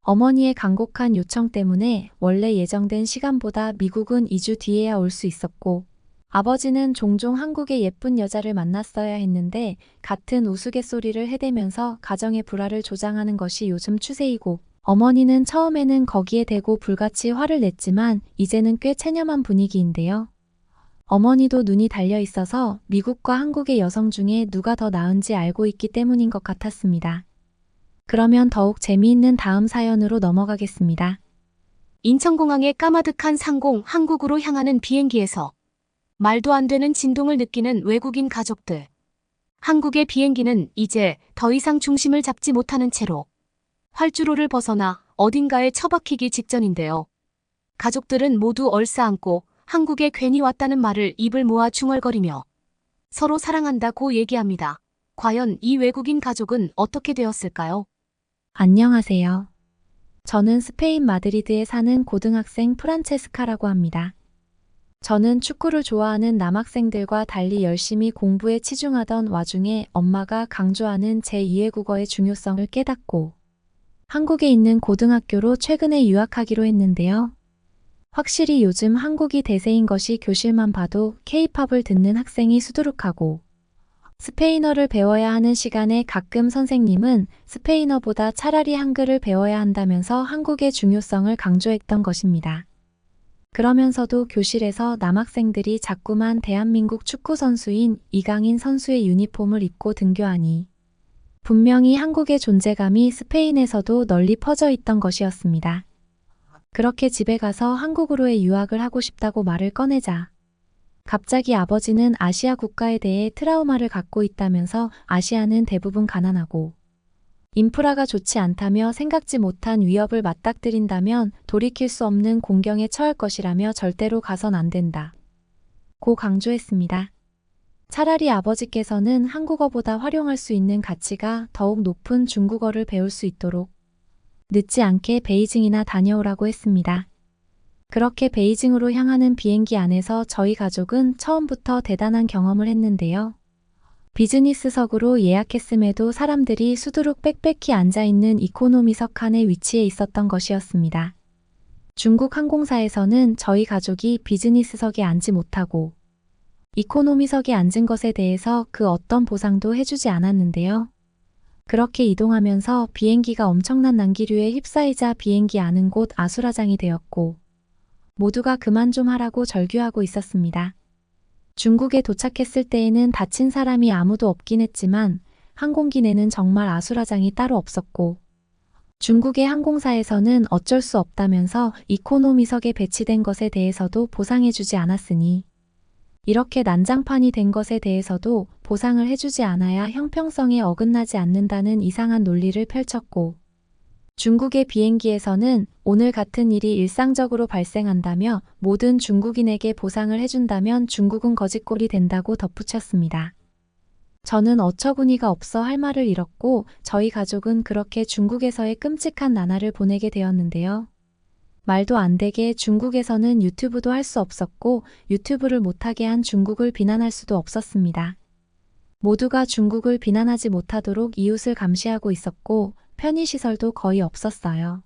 어머니의 간곡한 요청 때문에 원래 예정된 시간보다 미국은 2주 뒤에야 올 수 있었고 아버지는 종종 한국의 예쁜 여자를 만났어야 했는데 같은 우스갯소리를 해대면서 가정의 불화를 조장하는 것이 요즘 추세이고 어머니는 처음에는 거기에 대고 불같이 화를 냈지만 이제는 꽤 체념한 분위기인데요. 어머니도 눈이 달려 있어서 미국과 한국의 여성 중에 누가 더 나은지 알고 있기 때문인 것 같았습니다. 그러면 더욱 재미있는 다음 사연으로 넘어가겠습니다. 인천공항의 까마득한 상공 한국으로 향하는 비행기에서 말도 안 되는 진동을 느끼는 외국인 가족들. 한국의 비행기는 이제 더 이상 중심을 잡지 못하는 채로 활주로를 벗어나 어딘가에 처박히기 직전인데요. 가족들은 모두 얼싸안고 한국에 괜히 왔다는 말을 입을 모아 중얼거리며 서로 사랑한다고 얘기합니다. 과연 이 외국인 가족은 어떻게 되었을까요? 안녕하세요. 저는 스페인 마드리드에 사는 고등학생 프란체스카라고 합니다. 저는 축구를 좋아하는 남학생들과 달리 열심히 공부에 치중하던 와중에 엄마가 강조하는 제2외국어의 중요성을 깨닫고 한국에 있는 고등학교로 최근에 유학하기로 했는데요. 확실히 요즘 한국이 대세인 것이 교실만 봐도 K-팝을 듣는 학생이 수두룩하고 스페인어를 배워야 하는 시간에 가끔 선생님은 스페인어보다 차라리 한글을 배워야 한다면서 한국의 중요성을 강조했던 것입니다. 그러면서도 교실에서 남학생들이 자꾸만 대한민국 축구 선수인 이강인 선수의 유니폼을 입고 등교하니 분명히 한국의 존재감이 스페인에서도 널리 퍼져 있던 것이었습니다. 그렇게 집에 가서 한국으로의 유학을 하고 싶다고 말을 꺼내자 갑자기 아버지는 아시아 국가에 대해 트라우마를 갖고 있다면서 아시아는 대부분 가난하고 인프라가 좋지 않다며 생각지 못한 위협을 맞닥뜨린다면 돌이킬 수 없는 공경에 처할 것이라며 절대로 가선 안 된다. 고 강조했습니다. 차라리 아버지께서는 한국어보다 활용할 수 있는 가치가 더욱 높은 중국어를 배울 수 있도록 늦지 않게 베이징이나 다녀오라고 했습니다. 그렇게 베이징으로 향하는 비행기 안에서 저희 가족은 처음부터 대단한 경험을 했는데요. 비즈니스석으로 예약했음에도 사람들이 수두룩 빽빽히 앉아있는 이코노미석 칸에 위치해 있었던 것이었습니다. 중국 항공사에서는 저희 가족이 비즈니스석에 앉지 못하고 이코노미석에 앉은 것에 대해서 그 어떤 보상도 해주지 않았는데요. 그렇게 이동하면서 비행기가 엄청난 난기류에 휩싸이자 비행기 안은 곳 아수라장이 되었고 모두가 그만 좀 하라고 절규하고 있었습니다. 중국에 도착했을 때에는 다친 사람이 아무도 없긴 했지만 항공기 내는 정말 아수라장이 따로 없었고 중국의 항공사에서는 어쩔 수 없다면서 이코노미석에 배치된 것에 대해서도 보상해주지 않았으니 이렇게 난장판이 된 것에 대해서도 보상을 해주지 않아야 형평성에 어긋나지 않는다는 이상한 논리를 펼쳤고 중국의 비행기에서는 오늘 같은 일이 일상적으로 발생한다며 모든 중국인에게 보상을 해준다면 중국은 거지꼴이 된다고 덧붙였습니다. 저는 어처구니가 없어 할 말을 잃었고 저희 가족은 그렇게 중국에서의 끔찍한 나날을 보내게 되었는데요. 말도 안 되게 중국에서는 유튜브도 할 수 없었고 유튜브를 못하게 한 중국을 비난할 수도 없었습니다. 모두가 중국을 비난하지 못하도록 이웃을 감시하고 있었고 편의시설도 거의 없었어요.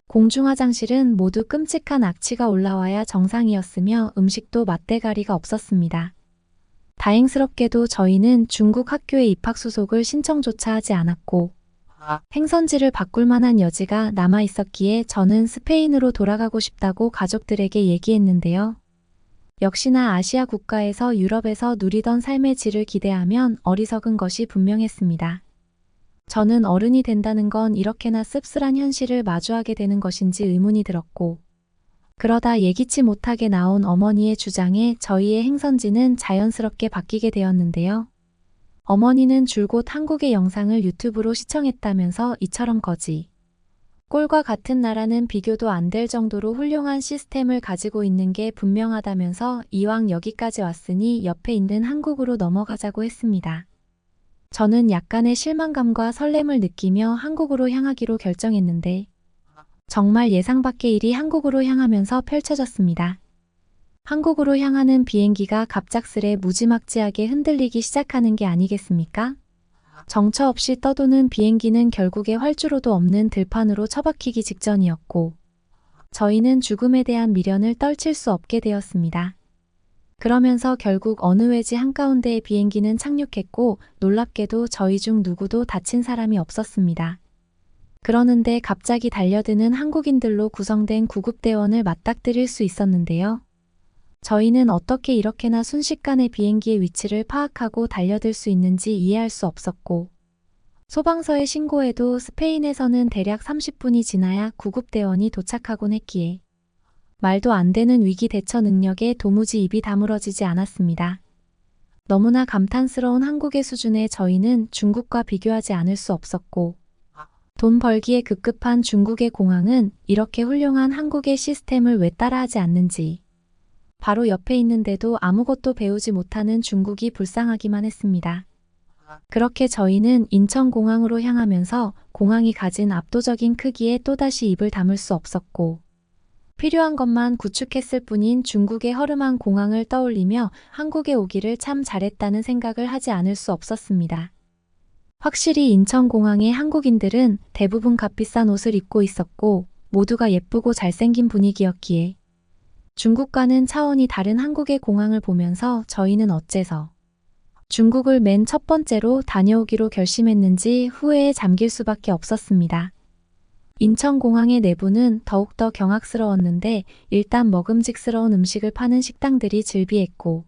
공중화장실은 모두 끔찍한 악취가 올라와야 정상이었으며 음식도 맛대가리가 없었습니다. 다행스럽게도 저희는 중국 학교에 입학 수속을 신청조차 하지 않았고 행선지를 바꿀 만한 여지가 남아 있었기에 저는 스페인으로 돌아가고 싶다고 가족들에게 얘기했는데요. 역시나 아시아 국가에서 유럽에서 누리던 삶의 질을 기대하면 어리석은 것이 분명했습니다. 저는 어른이 된다는 건 이렇게나 씁쓸한 현실을 마주하게 되는 것인지 의문이 들었고 그러다 예기치 못하게 나온 어머니의 주장에 저희의 행선지는 자연스럽게 바뀌게 되었는데요. 어머니는 줄곧 한국의 영상을 유튜브로 시청했다면서 이처럼 꼴과 같은 나라는 비교도 안 될 정도로 훌륭한 시스템을 가지고 있는 게 분명하다면서 이왕 여기까지 왔으니 옆에 있는 한국으로 넘어가자고 했습니다. 저는 약간의 실망감과 설렘을 느끼며 한국으로 향하기로 결정했는데 정말 예상 밖의 일이 한국으로 향하면서 펼쳐졌습니다. 한국으로 향하는 비행기가 갑작스레 무지막지하게 흔들리기 시작하는 게 아니겠습니까? 정처 없이 떠도는 비행기는 결국에 활주로도 없는 들판으로 처박히기 직전이었고 저희는 죽음에 대한 미련을 떨칠 수 없게 되었습니다. 그러면서 결국 어느 외지 한가운데의 비행기는 착륙했고 놀랍게도 저희 중 누구도 다친 사람이 없었습니다. 그러는데 갑자기 달려드는 한국인들로 구성된 구급대원을 맞닥뜨릴 수 있었는데요. 저희는 어떻게 이렇게나 순식간에 비행기의 위치를 파악하고 달려들 수 있는지 이해할 수 없었고 소방서에 신고해도 스페인에서는 대략 30분이 지나야 구급대원이 도착하곤 했기에 말도 안 되는 위기 대처 능력에 도무지 입이 다물어지지 않았습니다. 너무나 감탄스러운 한국의 수준에 저희는 중국과 비교하지 않을 수 없었고 돈 벌기에 급급한 중국의 공항은 이렇게 훌륭한 한국의 시스템을 왜 따라하지 않는지 바로 옆에 있는데도 아무것도 배우지 못하는 중국이 불쌍하기만 했습니다. 그렇게 저희는 인천공항으로 향하면서 공항이 가진 압도적인 크기에 또다시 입을 다물 수 없었고 필요한 것만 구축했을 뿐인 중국의 허름한 공항을 떠올리며 한국에 오기를 참 잘했다는 생각을 하지 않을 수 없었습니다. 확실히 인천공항의 한국인들은 대부분 값비싼 옷을 입고 있었고 모두가 예쁘고 잘생긴 분위기였기에 중국과는 차원이 다른 한국의 공항을 보면서 저희는 어째서 중국을 맨 첫 번째로 다녀오기로 결심했는지 후회에 잠길 수밖에 없었습니다. 인천공항의 내부는 더욱더 경악스러웠는데 일단 먹음직스러운 음식을 파는 식당들이 즐비했고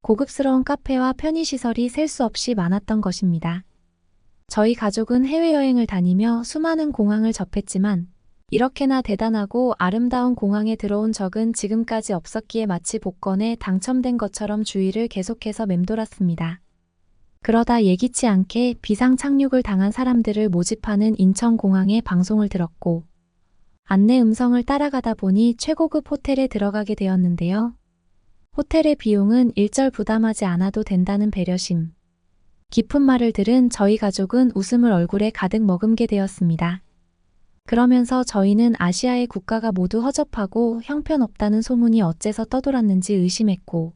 고급스러운 카페와 편의시설이 셀 수 없이 많았던 것입니다. 저희 가족은 해외여행을 다니며 수많은 공항을 접했지만 이렇게나 대단하고 아름다운 공항에 들어온 적은 지금까지 없었기에 마치 복권에 당첨된 것처럼 주위를 계속해서 맴돌았습니다. 그러다 예기치 않게 비상 착륙을 당한 사람들을 모집하는 인천공항의 방송을 들었고 안내 음성을 따라가다 보니 최고급 호텔에 들어가게 되었는데요. 호텔의 비용은 일절 부담하지 않아도 된다는 배려심. 깊은 말을 들은 저희 가족은 웃음을 얼굴에 가득 머금게 되었습니다. 그러면서 저희는 아시아의 국가가 모두 허접하고 형편없다는 소문이 어째서 떠돌았는지 의심했고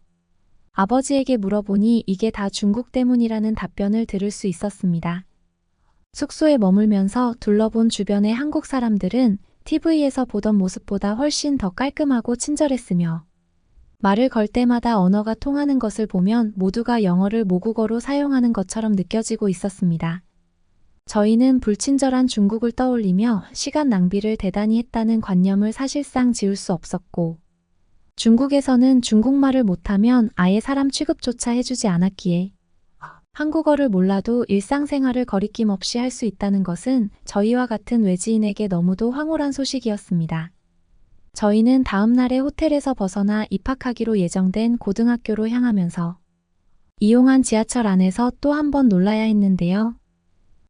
아버지에게 물어보니 이게 다 중국 때문이라는 답변을 들을 수 있었습니다. 숙소에 머물면서 둘러본 주변의 한국 사람들은 TV에서 보던 모습보다 훨씬 더 깔끔하고 친절했으며 말을 걸 때마다 언어가 통하는 것을 보면 모두가 영어를 모국어로 사용하는 것처럼 느껴지고 있었습니다. 저희는 불친절한 중국을 떠올리며 시간 낭비를 대단히 했다는 관념을 사실상 지울 수 없었고 중국에서는 중국말을 못하면 아예 사람 취급조차 해주지 않았기에 한국어를 몰라도 일상생활을 거리낌 없이 할 수 있다는 것은 저희와 같은 외지인에게 너무도 황홀한 소식이었습니다. 저희는 다음 날에 호텔에서 벗어나 입학하기로 예정된 고등학교로 향하면서 이용한 지하철 안에서 또 한 번 놀라야 했는데요.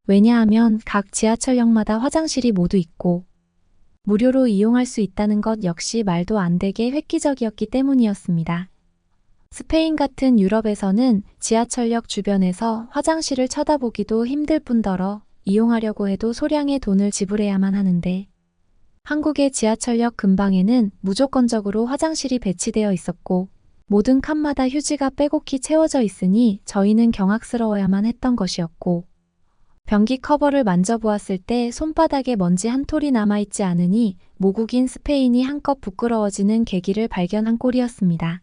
왜냐하면 각 지하철역마다 화장실이 모두 있고 무료로 이용할 수 있다는 것 역시 말도 안 되게 획기적이었기 때문이었습니다. 스페인 같은 유럽에서는 지하철역 주변에서 화장실을 쳐다보기도 힘들 뿐더러 이용하려고 해도 소량의 돈을 지불해야만 하는데 한국의 지하철역 근방에는 무조건적으로 화장실이 배치되어 있었고 모든 칸마다 휴지가 빼곡히 채워져 있으니 저희는 경악스러워야만 했던 것이었고 변기 커버를 만져보았을 때 손바닥에 먼지 한 톨이 남아있지 않으니 모국인 스페인이 한껏 부끄러워지는 계기를 발견한 꼴이었습니다.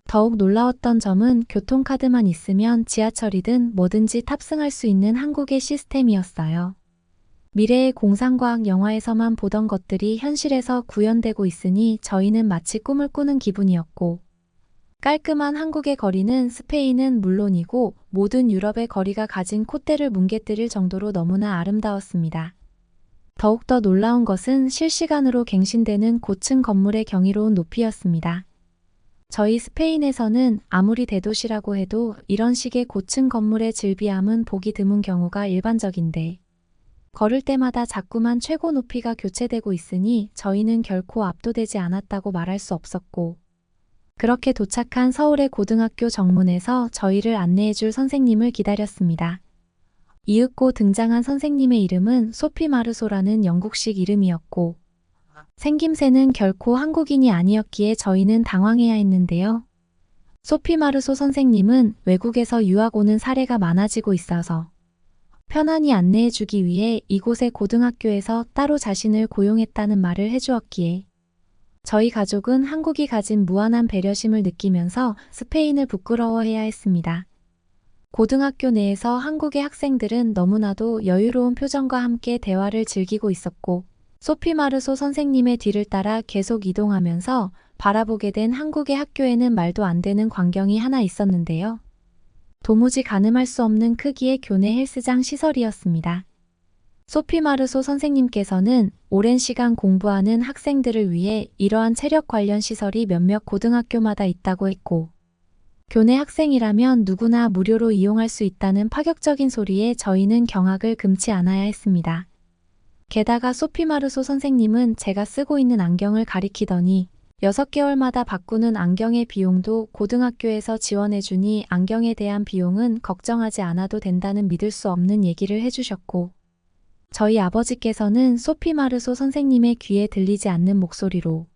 더욱 놀라웠던 점은 교통카드만 있으면 지하철이든 뭐든지 탑승할 수 있는 한국의 시스템이었어요. 미래의 공상과학 영화에서만 보던 것들이 현실에서 구현되고 있으니 저희는 마치 꿈을 꾸는 기분이었고 깔끔한 한국의 거리는 스페인은 물론이고 모든 유럽의 거리가 가진 콧대를 뭉개뜨릴 정도로 너무나 아름다웠습니다. 더욱더 놀라운 것은 실시간으로 갱신되는 고층 건물의 경이로운 높이였습니다. 저희 스페인에서는 아무리 대도시라고 해도 이런 식의 고층 건물의 즐비함은 보기 드문 경우가 일반적인데 걸을 때마다 자꾸만 최고 높이가 교체되고 있으니 저희는 결코 압도되지 않았다고 말할 수 없었고, 그렇게 도착한 서울의 고등학교 정문에서 저희를 안내해줄 선생님을 기다렸습니다. 이윽고 등장한 선생님의 이름은 소피 마르소라는 영국식 이름이었고, 생김새는 결코 한국인이 아니었기에 저희는 당황해야 했는데요. 소피 마르소 선생님은 외국에서 유학 오는 사례가 많아지고 있어서 편안히 안내해주기 위해 이곳의 고등학교에서 따로 자신을 고용했다는 말을 해주었기에 저희 가족은 한국이 가진 무한한 배려심을 느끼면서 스페인을 부끄러워해야 했습니다. 고등학교 내에서 한국의 학생들은 너무나도 여유로운 표정과 함께 대화를 즐기고 있었고, 소피 마르소 선생님의 뒤를 따라 계속 이동하면서 바라보게 된 한국의 학교에는 말도 안 되는 광경이 하나 있었는데요. 도무지 가늠할 수 없는 크기의 교내 헬스장 시설이었습니다. 소피 마르소 선생님께서는 오랜 시간 공부하는 학생들을 위해 이러한 체력 관련 시설이 몇몇 고등학교마다 있다고 했고, 교내 학생이라면 누구나 무료로 이용할 수 있다는 파격적인 소리에 저희는 경악을 금치 않아야 했습니다. 게다가 소피 마르소 선생님은 제가 쓰고 있는 안경을 가리키더니 6개월마다 바꾸는 안경의 비용도 고등학교에서 지원해주니 안경에 대한 비용은 걱정하지 않아도 된다는 믿을 수 없는 얘기를 해주셨고, 저희 아버지께서는 소피 마르소 선생님의 귀에 들리지 않는 목소리로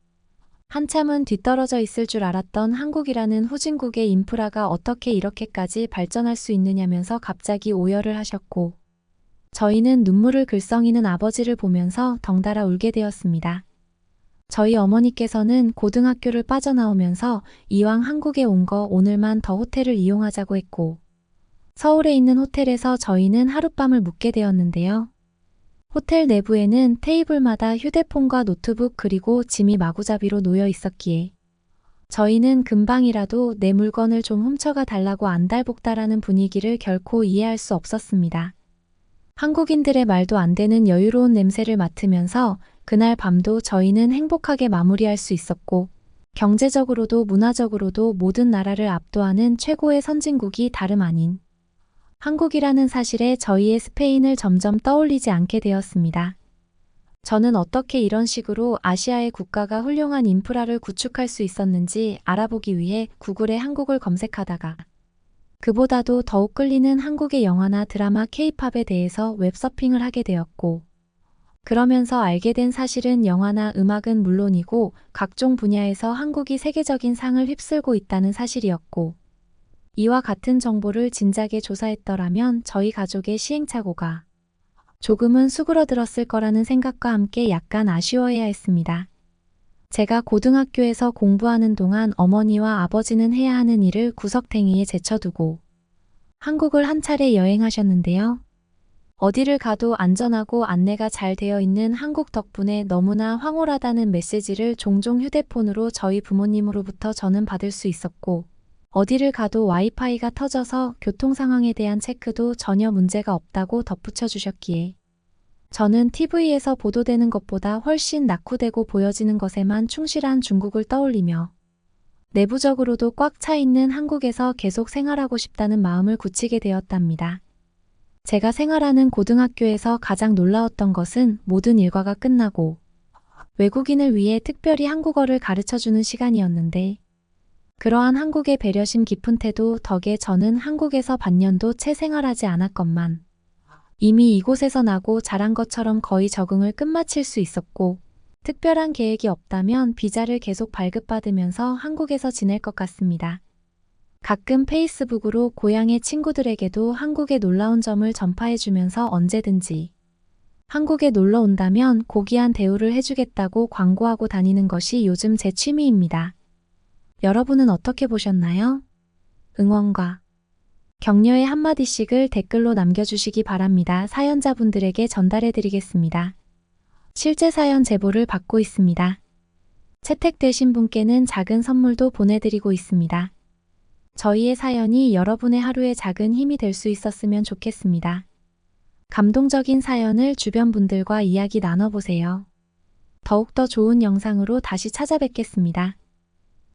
한참은 뒤떨어져 있을 줄 알았던 한국이라는 후진국의 인프라가 어떻게 이렇게까지 발전할 수 있느냐면서 갑자기 오열을 하셨고, 저희는 눈물을 글썽이는 아버지를 보면서 덩달아 울게 되었습니다. 저희 어머니께서는 고등학교를 빠져나오면서 이왕 한국에 온 거 오늘만 더 호텔을 이용하자고 했고, 서울에 있는 호텔에서 저희는 하룻밤을 묵게 되었는데요. 호텔 내부에는 테이블마다 휴대폰과 노트북 그리고 짐이 마구잡이로 놓여 있었기에 저희는 금방이라도 내 물건을 좀 훔쳐가 달라고 안달복달하는 분위기를 결코 이해할 수 없었습니다. 한국인들의 말도 안 되는 여유로운 냄새를 맡으면서 그날 밤도 저희는 행복하게 마무리할 수 있었고, 경제적으로도 문화적으로도 모든 나라를 압도하는 최고의 선진국이 다름 아닌 한국이라는 사실에 저희의 스페인을 점점 떠올리지 않게 되었습니다. 저는 어떻게 이런 식으로 아시아의 국가가 훌륭한 인프라를 구축할 수 있었는지 알아보기 위해 구글에 한국을 검색하다가 그보다도 더욱 끌리는 한국의 영화나 드라마 K-팝에 대해서 웹서핑을 하게 되었고, 그러면서 알게 된 사실은 영화나 음악은 물론이고 각종 분야에서 한국이 세계적인 상을 휩쓸고 있다는 사실이었고, 이와 같은 정보를 진작에 조사했더라면 저희 가족의 시행착오가 조금은 수그러들었을 거라는 생각과 함께 약간 아쉬워해야 했습니다. 제가 고등학교에서 공부하는 동안 어머니와 아버지는 해야 하는 일을 구석탱이에 제쳐두고 한국을 한 차례 여행하셨는데요. 어디를 가도 안전하고 안내가 잘 되어 있는 한국 덕분에 너무나 황홀하다는 메시지를 종종 휴대폰으로 저희 부모님으로부터 저는 받을 수 있었고, 어디를 가도 와이파이가 터져서 교통 상황에 대한 체크도 전혀 문제가 없다고 덧붙여 주셨기에 저는 TV에서 보도되는 것보다 훨씬 낙후되고 보여지는 것에만 충실한 중국을 떠올리며 내부적으로도 꽉 차 있는 한국에서 계속 생활하고 싶다는 마음을 굳히게 되었답니다. 제가 생활하는 고등학교에서 가장 놀라웠던 것은 모든 일과가 끝나고 외국인을 위해 특별히 한국어를 가르쳐주는 시간이었는데, 그러한 한국의 배려심 깊은 태도 덕에 저는 한국에서 반년도 채 생활하지 않았건만 이미 이곳에서 나고 자란 것처럼 거의 적응을 끝마칠 수 있었고, 특별한 계획이 없다면 비자를 계속 발급받으면서 한국에서 지낼 것 같습니다. 가끔 페이스북으로 고향의 친구들에게도 한국의 놀라운 점을 전파해주면서 언제든지 한국에 놀러 온다면 고귀한 대우를 해주겠다고 광고하고 다니는 것이 요즘 제 취미입니다. 여러분은 어떻게 보셨나요? 응원과 격려의 한마디씩을 댓글로 남겨주시기 바랍니다. 사연자분들에게 전달해드리겠습니다. 실제 사연 제보를 받고 있습니다. 채택되신 분께는 작은 선물도 보내드리고 있습니다. 저희의 사연이 여러분의 하루에 작은 힘이 될 수 있었으면 좋겠습니다. 감동적인 사연을 주변 분들과 이야기 나눠보세요. 더욱더 좋은 영상으로 다시 찾아뵙겠습니다.